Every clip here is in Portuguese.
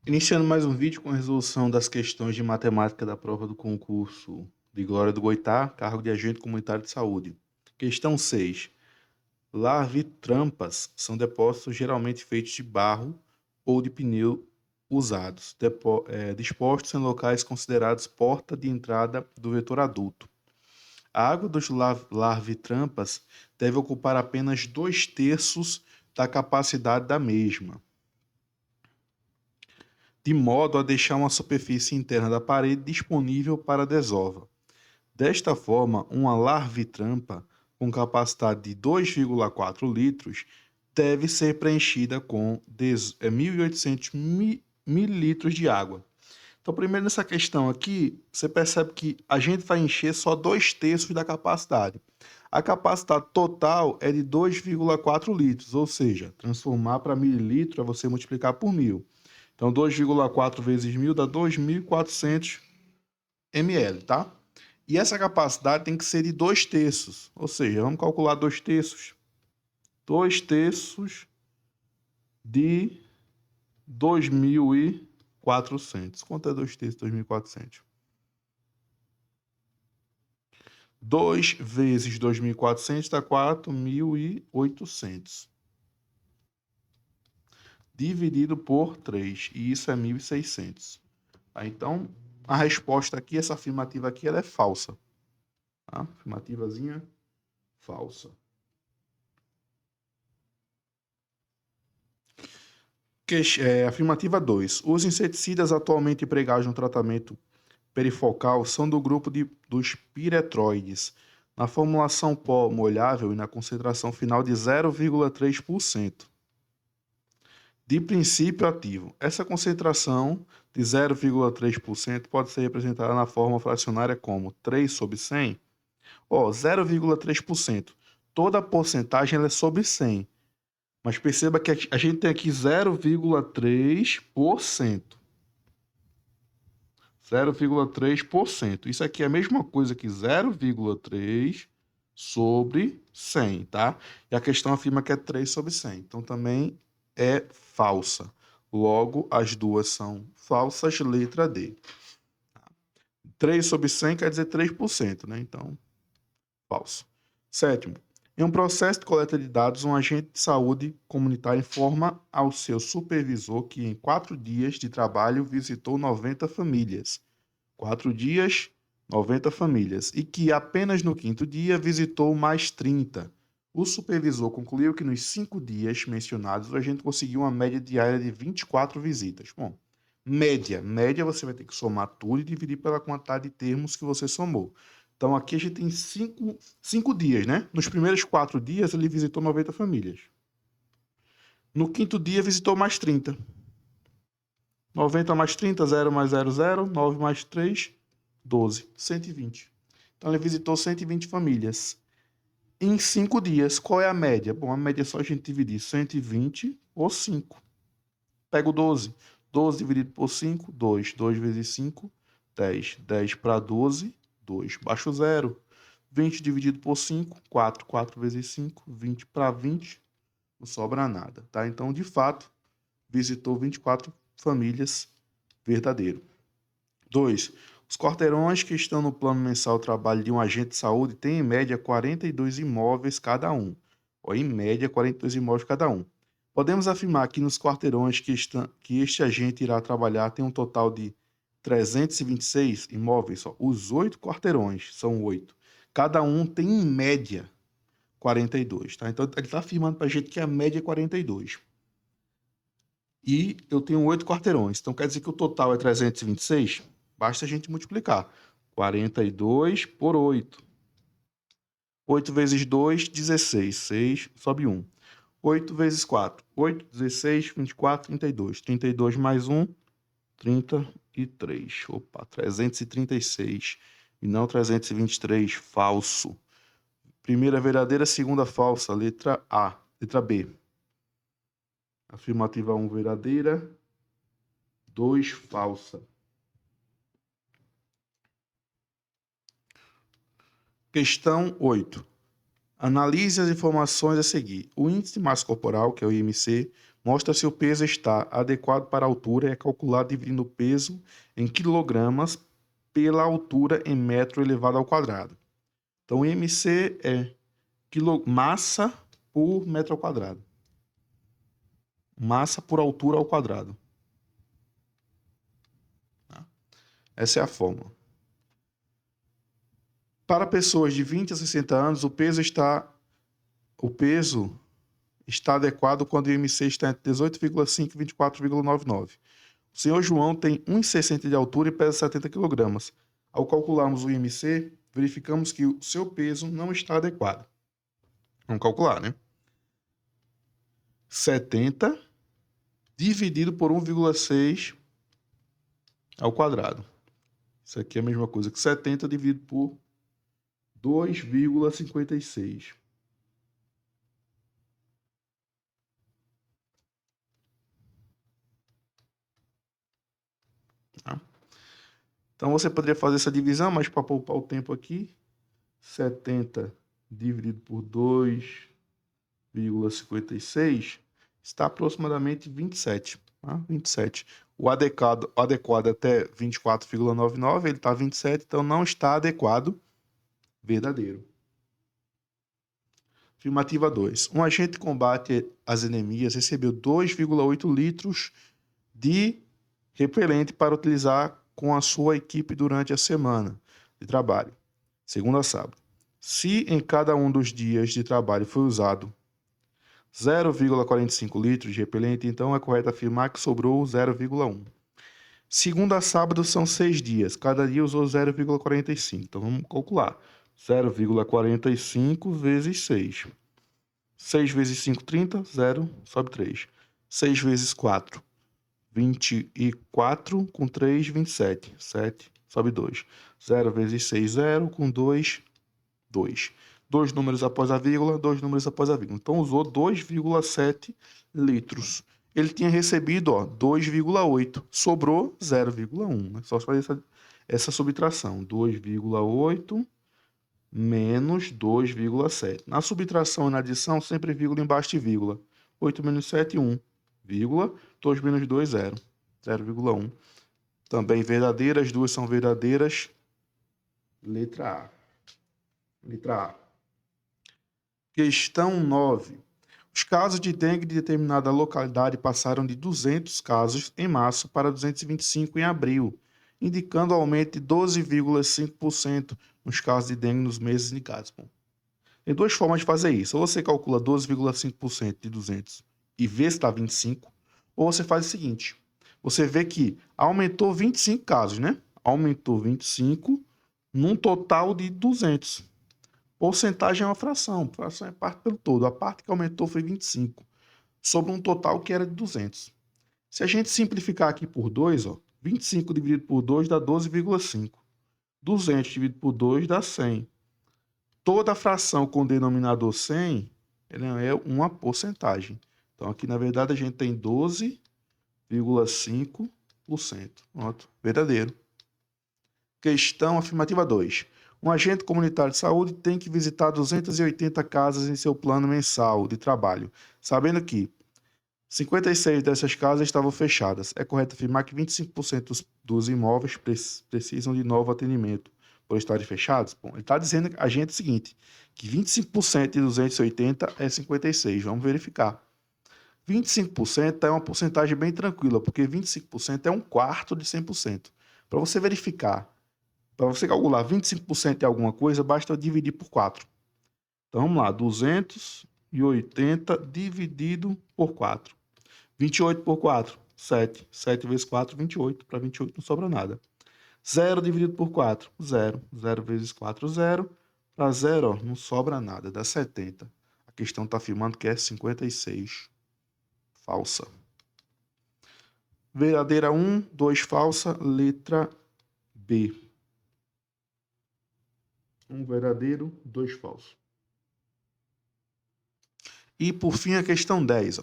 Iniciando mais um vídeo com a resolução das questões de matemática da prova do concurso de Glória do Goitá, cargo de agente comunitário de saúde. Questão 6. Larvitrampas são depósitos geralmente feitos de barro ou de pneu usados, dispostos em locais considerados porta de entrada do vetor adulto. A água dos larvitrampas deve ocupar apenas 2/3 da capacidade da mesma, de modo a deixar uma superfície interna da parede disponível para a desova. Desta forma, uma larvitrampa com capacidade de 2,4 litros deve ser preenchida com 1.800 mililitros de água. Então, primeiro nessa questão aqui, você percebe que a gente vai encher só 2/3 da capacidade. A capacidade total é de 2,4 litros, ou seja, transformar para mililitro é você multiplicar por 1.000. Então, 2,4 vezes 1.000 dá 2.400 ml, tá? E essa capacidade tem que ser de 2/3, ou seja, vamos calcular 2/3. 2/3 de 2.400. Quanto é 2/3 de 2.400? 2 vezes 2.400 dá 4.800. Dividido por 3, e isso é 1.600. Tá? Então, a resposta aqui, essa afirmativa aqui, ela é falsa. Tá? Afirmativazinha falsa. Afirmativa 2. Os inseticidas atualmente empregados no tratamento perifocal são do grupo dos piretroides, na formulação pó molhável e na concentração final de 0,3%. De princípio ativo. Essa concentração de 0,3% pode ser representada na forma fracionária como 3 sobre 100. 0,3%. Toda a porcentagem ela é sobre 100. Mas perceba que a gente tem aqui 0,3%. 0,3%. Isso aqui é a mesma coisa que 0,3 sobre 100, tá? E a questão afirma que é 3 sobre 100. Então, também é falsa. Logo, as duas são falsas, letra D. 3 sobre 100 quer dizer 3%, né? Então, falso. Sétimo. Em um processo de coleta de dados, um agente de saúde comunitária informa ao seu supervisor que em 4 dias de trabalho visitou 90 famílias. 4 dias, 90 famílias. E que apenas no 5º dia visitou mais 30. O supervisor concluiu que nos 5 dias mencionados, a gente conseguiu uma média diária de 24 visitas. Bom, média você vai ter que somar tudo e dividir pela quantidade de termos que você somou. Então, aqui a gente tem 5 dias, né? Nos primeiros 4 dias, ele visitou 90 famílias. No 5º dia, visitou mais 30. 90 mais 30, 0 mais 0, 0. 9 mais 3, 12. 120. Então, ele visitou 120 famílias. Em 5 dias, qual é a média? Bom, a média é só a gente dividir 120 por 5. Pego 12. 12 dividido por 5, 2. 2 vezes 5, 10. 10 para 12, 2. Baixo 0. 20 dividido por 5, 4. 4 vezes 5, 20 para 20. Não sobra nada, tá? Então, de fato, visitou 24 famílias, verdadeiro. 2. Os quarteirões que estão no plano mensal de trabalho de um agente de saúde têm, em média, 42 imóveis cada um. Em média, 42 imóveis cada um. Podemos afirmar que nos quarteirões que este agente irá trabalhar tem um total de 326 imóveis. Os 8 quarteirões são 8. Cada um tem, em média, 42. Tá? Então, ele está afirmando para a gente que a média é 42. E eu tenho 8 quarteirões. Então, quer dizer que o total é 326? Basta a gente multiplicar. 42 por 8. 8 vezes 2, 16. 6, sobe 1. 8 vezes 4. 8, 16, 24, 32. 32 mais 1, 33. Opa, 336. E não 323. Falso. Primeira verdadeira, segunda falsa. Letra A. Letra B. Afirmativa 1 verdadeira. 2 falsa. Questão 8. Analise as informações a seguir. O índice de massa corporal, que é o IMC, Mostra se o peso está adequado para a altura e é calculado dividindo o peso em quilogramas pela altura em metro elevado ao quadrado. Então, MC é massa por metro ao quadrado. Massa por altura ao quadrado. Essa é a fórmula. Para pessoas de 20 a 60 anos, o peso está adequado quando o IMC está entre 18,5 e 24,99. O senhor João tem 1,60 de altura e pesa 70 kg. Ao calcularmos o IMC, verificamos que o seu peso não está adequado. Vamos calcular, né? 70 dividido por 1,6 ao quadrado. Isso aqui é a mesma coisa que 70 dividido por 2,56. Tá? Então, você poderia fazer essa divisão, mas para poupar o tempo aqui, 70 dividido por 2,56 está aproximadamente 27. Tá? 27. O adequado até 24,99, ele está 27, então não está adequado. Verdadeiro. Afirmativa 2. Um agente de combate às anemias recebeu 2,8 litros de repelente para utilizar com a sua equipe durante a semana de trabalho, segunda a sábado. Se em cada um dos dias de trabalho foi usado 0,45 litros de repelente, então é correto afirmar que sobrou 0,1. Segunda a sábado são 6 dias, cada dia usou 0,45. Então vamos calcular. 0,45 vezes 6. 6 vezes 5, 30, 0, sobe 3. 6 vezes 4, 24, com 3, 27. 7, sobe 2. 0 vezes 6, 0, com 2, 2. 2 números após a vírgula, 2 números após a vírgula. Então usou 2,7 litros. Ele tinha recebido 2,8. Sobrou 0,1. Né? Só fazer essa subtração. 2,8 menos 2,7. Na subtração e na adição, sempre vírgula embaixo de vírgula. 8 menos 7, 1. Vírgula, 2 menos 2, 0. 0,1. Também verdadeira, as duas são verdadeiras. Letra A. Letra A. Questão 9. Os casos de dengue de determinada localidade passaram de 200 casos em março para 225 em abril, indicando aumento de 12,5% nos casos de dengue nos meses indicados. Bom, tem duas formas de fazer isso. Ou você calcula 12,5% de 200 e vê se está 25, ou você faz o seguinte. Você vê que aumentou 25 casos, né? Aumentou 25 num total de 200. Porcentagem é uma fração. Fração é parte pelo todo. A parte que aumentou foi 25. Sobre um total que era de 200. Se a gente simplificar aqui por 2, 25 dividido por 2 dá 12,5. 200 dividido por 2 dá 100. Toda fração com denominador 100, ela é uma porcentagem. Então, aqui, na verdade, a gente tem 12,5%. Pronto, verdadeiro. Questão afirmativa 2. Um agente comunitário de saúde tem que visitar 280 casas em seu plano mensal de trabalho, sabendo que 56 dessas casas estavam fechadas. É correto afirmar que 25% dos imóveis precisam de novo atendimento por estarem fechados? Bom, ele está dizendo a gente o seguinte, que 25% de 280 é 56. Vamos verificar. 25% é uma porcentagem bem tranquila, porque 25% é um quarto de 100%. Para você verificar, para você calcular 25% de alguma coisa, basta dividir por 4. Então, vamos lá, 280 dividido por 4. 28 por 4, 7. 7 vezes 4, 28. Para 28 não sobra nada. 0 dividido por 4, 0. 0 vezes 4, 0. Para 0, não sobra nada, dá 70. A questão está afirmando que é 56. Falsa. Verdadeira 1, 2 falsa, letra B. 1 verdadeiro, 2 falso. E por fim a questão 10.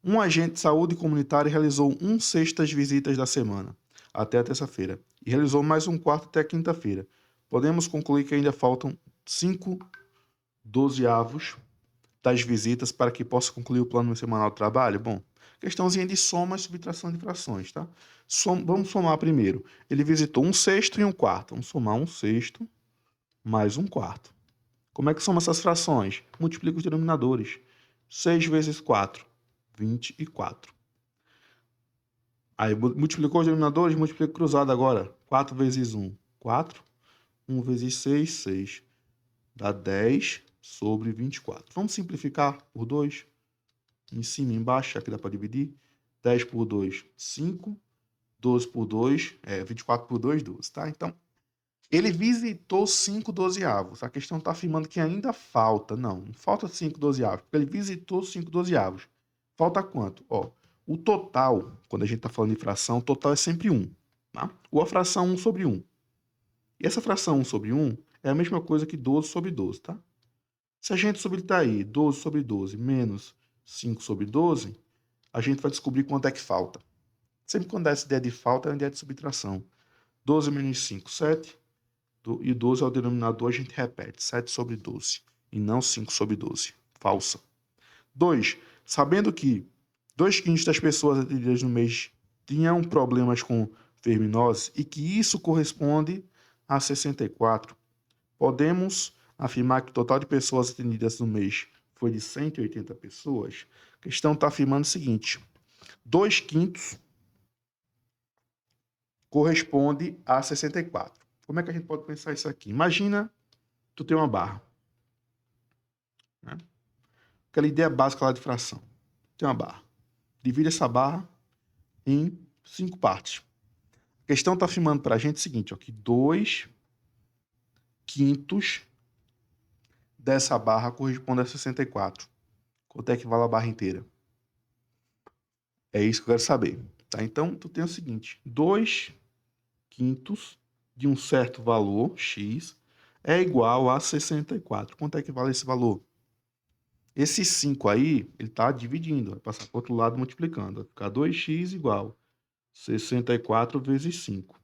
Um agente de saúde comunitária realizou 1/6 das visitas da semana, até a terça-feira, e realizou mais 1/4 até a quinta-feira. Podemos concluir que ainda faltam 5/12 das visitas para que possa concluir o plano semanal de trabalho? Bom, Questãozinha de soma e subtração de frações, tá? Vamos somar primeiro. Ele visitou 1/6 e 1/4. Vamos somar 1/6 mais 1/4. Como é que soma essas frações? Multiplica os denominadores. 6 vezes 4, 24. Aí multiplicou os denominadores, multiplica cruzado agora. 4 vezes 1, 4. 1 vezes 6, 6. Dá 10 sobre 24. Vamos simplificar por 2. Em cima e embaixo, aqui dá para dividir. 10 por 2, 5. 12 por 2, 24 por 2, 12, tá? Então, ele visitou 5 dozeavos. A questão está afirmando que ainda falta. Não falta 5 dozeavos, porque ele visitou 5 dozeavos. Falta quanto? Ó, o total, quando a gente está falando de fração, o total é sempre 1. Tá? Ou a fração 1 sobre 1. E essa fração 1 sobre 1 é a mesma coisa que 12 sobre 12, tá? Se a gente subtrair 12 sobre 12 menos 5 sobre 12, a gente vai descobrir quanto é que falta. Sempre quando dá essa ideia de falta, é uma ideia de subtração. 12 menos 5, 7. E 12 é o denominador, a gente repete. 7 sobre 12. E não 5 sobre 12. Falsa. 2. Sabendo que 2/5 das pessoas atendidas no mês tinham problemas com verminose e que isso corresponde a 64, podemos afirmar que o total de pessoas atendidas no mês foi de 180 pessoas? A questão está afirmando o seguinte: 2/5 corresponde a 64. Como é que a gente pode pensar isso aqui? Imagina, tu tem uma barra. Né? Aquela ideia básica lá de fração. Tem uma barra. Divide essa barra em 5 partes. A questão está afirmando para a gente o seguinte, ó, que 2/5 dessa barra corresponde a 64. Quanto é que vale a barra inteira? É isso que eu quero saber. Tá? Então, tu tem o seguinte, 2/5 de um certo valor, x, é igual a 64. Quanto é que vale esse valor? Esse 5 aí, ele está dividindo, vai passar para o outro lado multiplicando. Vai ficar 2x igual 64 vezes 5.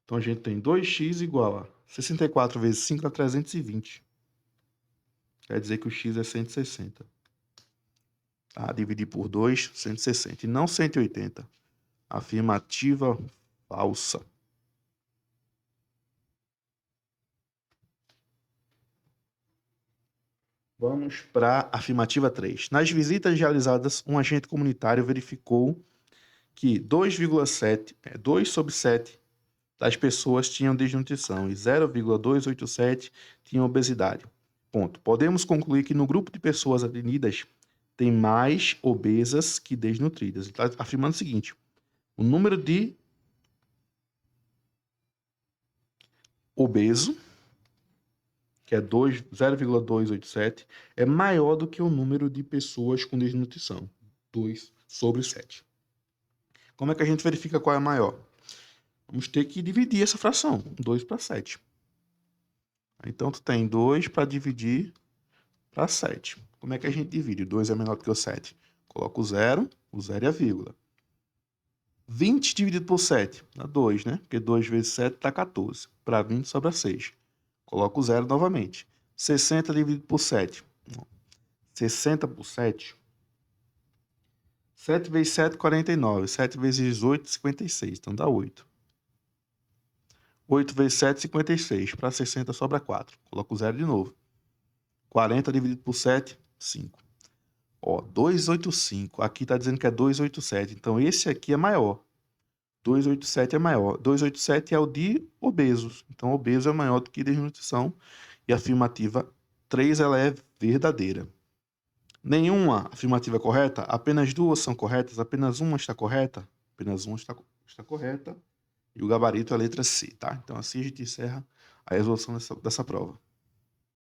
Então, a gente tem 2x igual a 64 vezes 5 dá 320. Quer dizer que o x é 160. Tá? Dividir por 2, 160. E não 180. Afirmativa falsa. Vamos para a afirmativa 3. Nas visitas realizadas, um agente comunitário verificou que 2 sobre 7 das pessoas tinham desnutrição e 0,287 tinham obesidade. Ponto. Podemos concluir que no grupo de pessoas atendidas tem mais obesas que desnutridas. Ele está afirmando o seguinte: o número de obeso, que é 0,287, é maior do que o número de pessoas com desnutrição, 2 sobre 7. Como é que a gente verifica qual é maior? Vamos ter que dividir essa fração, 2 para 7. Então, tu tem 2 para dividir para 7. Como é que a gente divide? 2 é menor do que o 7. Coloca o 0 e a vírgula. 20 dividido por 7 dá 2, né? Porque 2 vezes 7 dá 14. Para 20 sobra 6. Coloca o 0 novamente. 60 dividido por 7. 60 por 7. 7 vezes 7, 49. 7 vezes 8, 56. Então dá 8. 8 vezes 7, 56. Para 60 sobra 4. Coloca o 0 de novo. 40 dividido por 7, 5. Ó, 285. Aqui está dizendo que é 287. Então, esse aqui é maior. 287 é maior. 287 é o de obesos. Então, obeso é maior do que desnutrição. E a afirmativa 3 ela é verdadeira. Nenhuma afirmativa correta. Apenas 2 são corretas. Apenas uma está correta. Apenas uma está correta. E o gabarito é a letra C, tá? Então, assim a gente encerra a resolução dessa prova.